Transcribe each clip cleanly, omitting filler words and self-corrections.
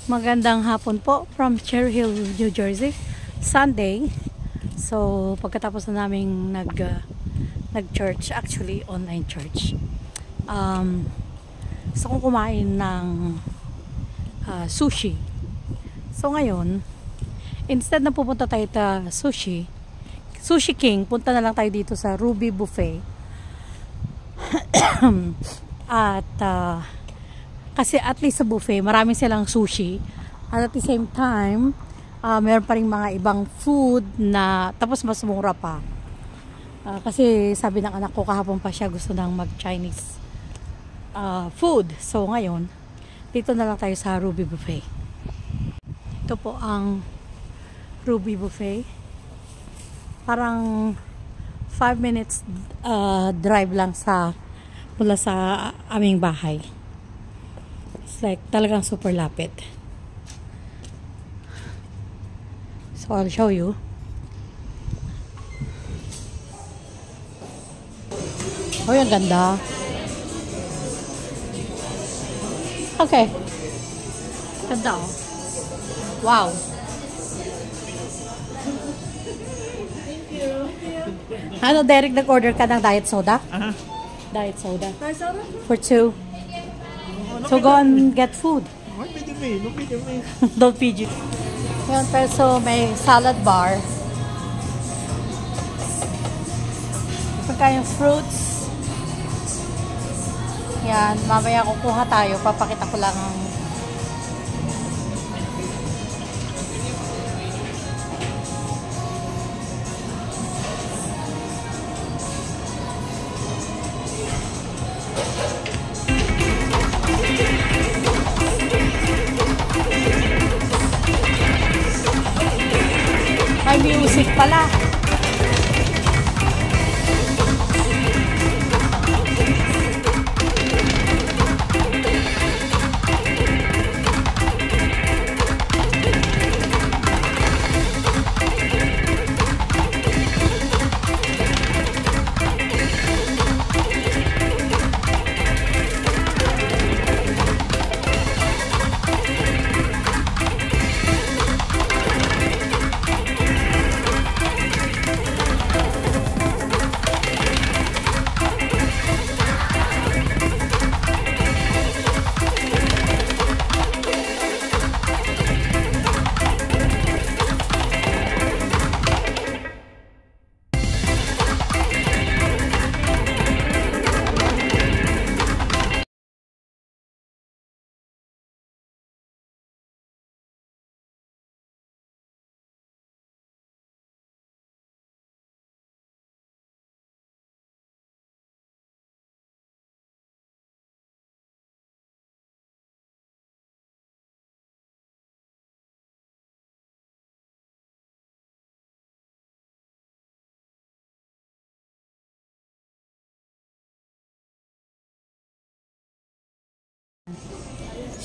Magandang hapon po from Cherry Hill, New Jersey. Sunday. So, pagkatapos na naming nag-church, actually online church. Gusto kong kumain ng sushi. So, ngayon, instead na pupunta tayo sa Sushi King, punta na lang tayo dito sa Ruby Buffet. At kasi at least sa buffet, maraming silang sushi. At the same time, meron pa rin mga ibang food na tapos mas mura pa. Kasi sabi ng anak ko kahapon pa siya gusto nang mag-Chinese food. So ngayon, dito na lang tayo sa Ruby Buffet. Ito po ang Ruby Buffet. Parang 5 minutes drive lang mula sa aming bahay. It's like talagang super lapit. So I'll show you. Oh, yung ganda. Okay. Ganda oh. Wow. Ano, Derek, nag-order ka ng diet soda? Diet soda. Diet soda? For 2. So go and get food. Don't feed me. Don't feed you. Yan, peso may salad bar. Pagkayang fruits. Yan, mamaya kukuha tayo. Papakita ko lang ang may music pala.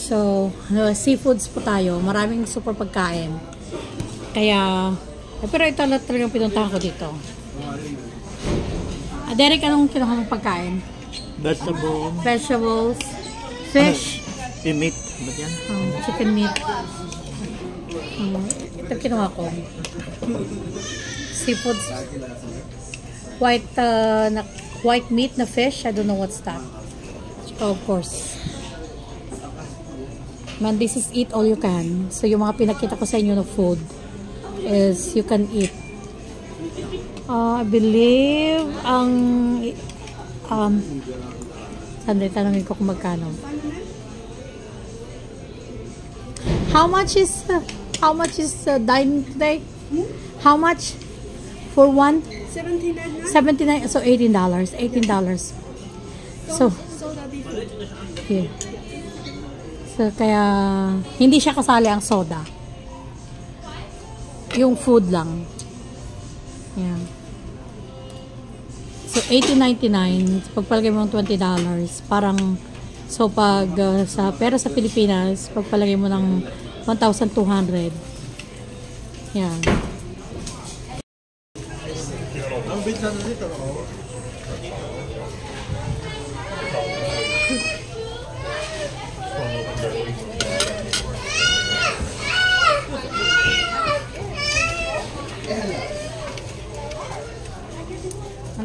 So, seafoods po tayo. Maraming super pagkain. Kaya, pero ito lang talagang pinuntahan ko dito. Derek, anong kinuha mong pagkain? Vegetables. Fish. Meat. Ba't yan? Chicken meat. Ito kinuha ko. Seafoods. White meat na fish. I don't know what's that. Of course. Man, this is eat all you can. So, yung mga pinakita ko sa inyo na food is you can eat. I believe sandali, tanongin ko kung magkano. How much is dining today? How much for one? $79. So $18. So here. So, kaya hindi siya kasali ang soda. Yung food lang. Yan. So, $18.99. Pagpalagay mo ng $20. Parang, so pag pero sa Pilipinas, pagpalagay mo ng 1,200. Yan. Ang bit na dito.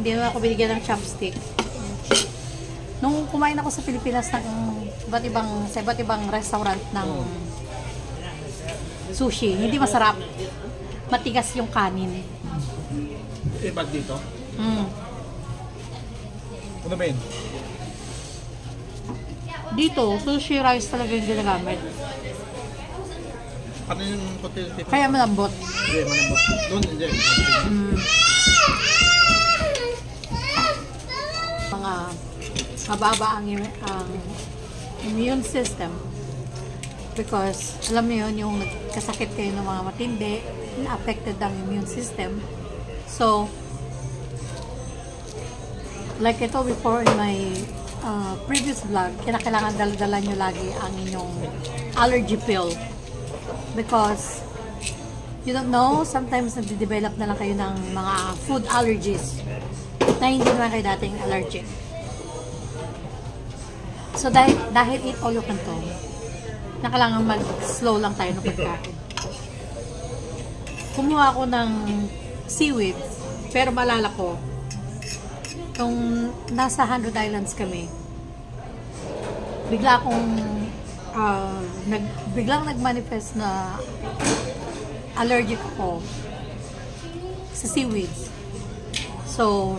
Hindi naman ako binigyan ng chopstick. Nung kumain ako sa Pilipinas ng sa iba't ibang restaurant ng sushi, hindi masarap. Matigas yung kanin. Ba't dito? Ano ba yun? Dito, sushi rice talaga yung ginagamit. Ano yung hotel dito? Kaya malambot. Hindi, malambot. Doon, hindi. Mga mababa ang immune system. Because, alam mo yun, yung nagkasakit kayo ng mga matindi, na-affected ang immune system. So, like I told before in my previous vlog, kailangan dala-dala nyo lagi ang inyong allergy pill. Because, you don't know, sometimes nagde-develop na lang kayo ng mga food allergies na hindi naman kayo dating allergic. So, dahil eat all you can to, na kailangan mag-slow lang tayo ng pagkain. Kumuha ako ng seaweed, pero malala ko, nung nasa 100 Islands kami, biglang nag-manifest na allergic ako sa seaweeds. So,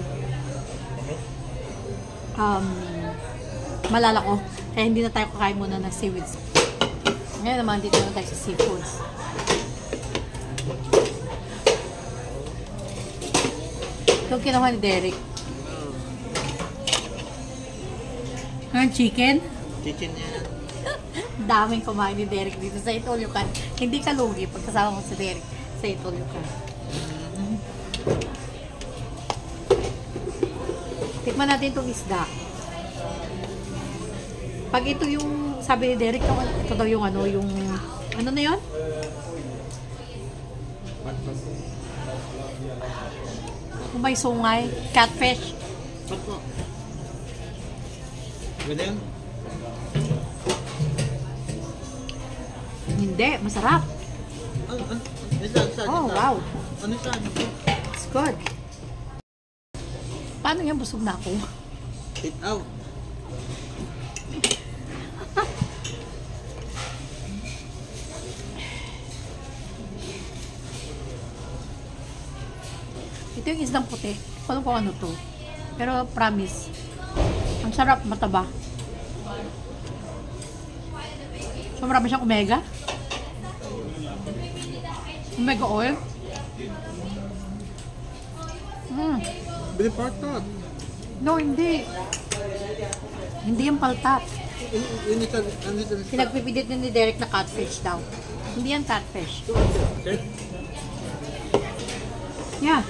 malala ko, kaya hindi na tayo kakain muna ng seaweeds. Ngayon naman, dito na tayo sa seafoods. Ito kinuha ni Derek. Ang chicken? Chicken yan. Daming kumain ni Derek dito sa Itolucan. Hindi ka lugi pagkasama mo si Derek sa Itolucan. Tikman natin itong isda. Pag ito yung, sabi ni Derek, ito daw yung ano na yun? Kung may sungay, catfish. Pato. Ganyan? Hindi, masarap. Oh, wow. Ano saan? It's good. Paano yan? Busog na ako. Eat out. Ito yung isdang puti. Kung ano to. Pero promise, ang sarap, mataba. So marami siyang omega. Omega oil. Bili partot. No, hindi. Hindi yung paltat. Pinagpipilit ni Derek na catfish daw. Hindi yan catfish. Yeah.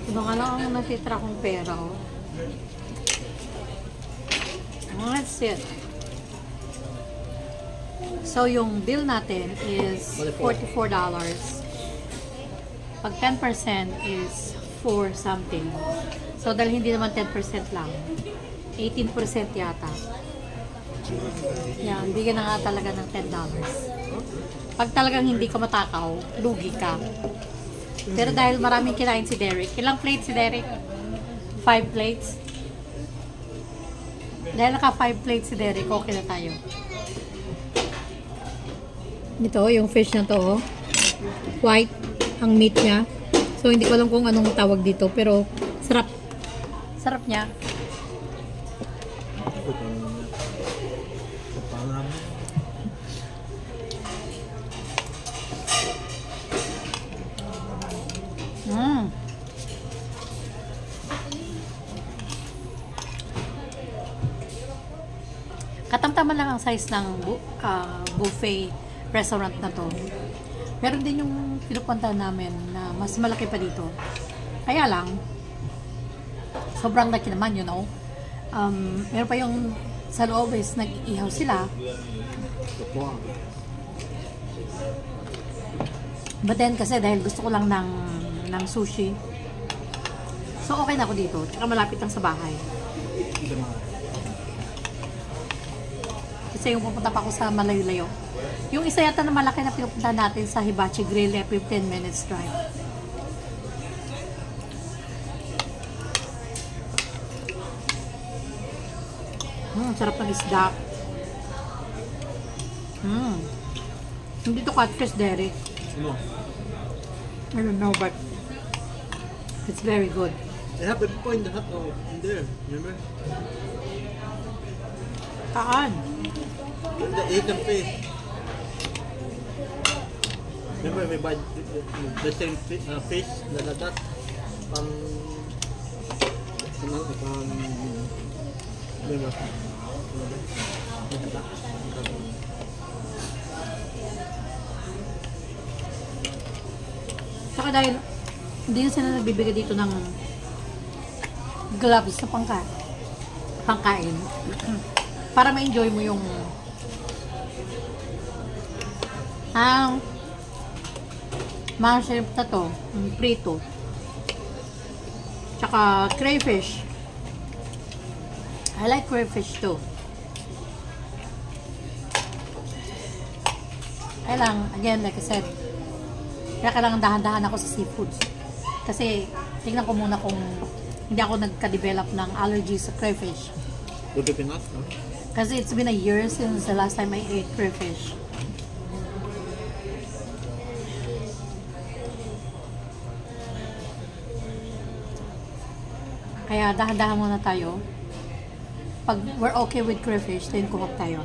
Ito nga lang ang natitira kong pera. Oh. That's it. So, yung bill natin is $44. Pag 10% is 4 something. So, dahil hindi naman 10% lang. 18% yata. Yan, bigyan na nga talaga ng $10. Pag talagang hindi ka matakaw, lugi ka. Pero dahil maraming kinain si Derek. Ilang plates si Derek? 5 plates? Dahil naka 5 plates si Derek, okay na tayo. Ito, yung fish na to, white ang meat niya. So, hindi ko alam kung anong tawag dito, pero sarap. Sarap niya. Katamtaman lang ang size ng buffet restaurant na to. Meron din yung pinupuntahan namin na mas malaki pa dito. Kaya lang, sobrang laki naman, you know. Meron pa yung sa loob is nag-iihaw sila. But then kasi dahil gusto ko lang ng sushi, so okay na ako dito. Tsaka malapit lang sa bahay. Kasi yung pupunta pa ako sa malayo-layo. Yung isa yata na malaki na pinupunta natin sa Hibachi Grill, 15 minutes drive. Sarap ng isda. Hindi to catfish, Derek. No. I don't know, but it's very good. They have the people in the hut in there, remember? Kaan? The Asian fish. Remember we buy the same fish like that remember? Saka dahil hindi na sila nagbibigay dito ng gloves sa pangkain para ma-enjoy mo yung mga shrimp na to, prito, tsaka crayfish. I like crayfish too. Kaya lang, again, like I said, kaya kailangan dahan-dahan ako sa seafoods. Kasi, tingnan ko muna kung hindi ako nagka-develop ng allergies sa crayfish. Would it be not? No? Kasi it's been a year since the last time I ate crayfish. Kaya dahan-dahan muna tayo. Pag we're okay with crayfish, then kuha tayo.